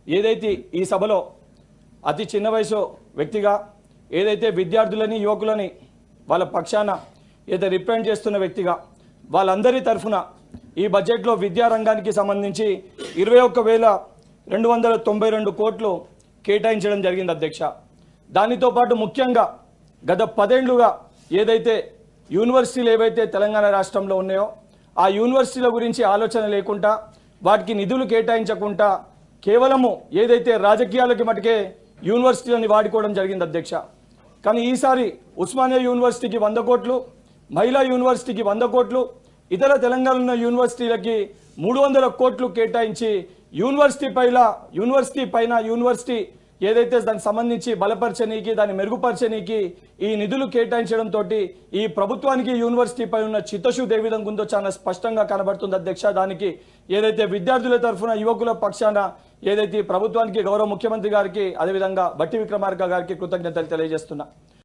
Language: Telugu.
ఏదైతే ఈ సభలో అతి చిన్న వయసు వ్యక్తిగా ఏదైతే విద్యార్థులని యువకులని వాళ్ళ పక్షాన ఏదైతే రిప్రజెంట్ చేస్తున్న వ్యక్తిగా వాళ్ళందరి తరఫున ఈ బడ్జెట్లో విద్యారంగానికి సంబంధించి 21,292 కోట్లు కేటాయించడం జరిగింది అధ్యక్ష. దానితో పాటు ముఖ్యంగా గత 10 ఏళ్లుగా ఏదైతే యూనివర్సిటీలు ఏవైతే తెలంగాణ రాష్ట్రంలో ఉన్నాయో ఆ యూనివర్సిటీల గురించి ఆలోచన లేకుండా వాటికి నిధులు కేటాయించకుండా కేవలము ఏదైతే రాజకీయాలకి మటుకే యూనివర్సిటీలని వాడుకోవడం జరిగింది అధ్యక్ష. కానీ ఈసారి ఉస్మానియా యూనివర్సిటీకి 100 కోట్లు, మహిళా యూనివర్సిటీకి 100 కోట్లు, ఇతర తెలంగాణ యూనివర్సిటీలకి 300 కోట్లు కేటాయించి యూనివర్సిటీ ఏదైతే దానికి సంబంధించి బలపరచనీకి దాన్ని మెరుగుపరచనీకి ఈ నిధులు కేటాయించడంతో ఈ ప్రభుత్వానికి యూనివర్సిటీపై ఉన్న చిత్తశుద్ధి ఏ విధంగా ఉందో చాలా స్పష్టంగా కనబడుతుంది అధ్యక్ష. దానికి ఏదైతే విద్యార్థుల తరఫున యువకుల పక్షాన ఏదైతే ప్రభుత్వానికి గౌరవ ముఖ్యమంత్రి గారికి అదేవిధంగా బట్టి విక్రమార్క గారికి కృతజ్ఞతలు తెలియజేస్తున్నా.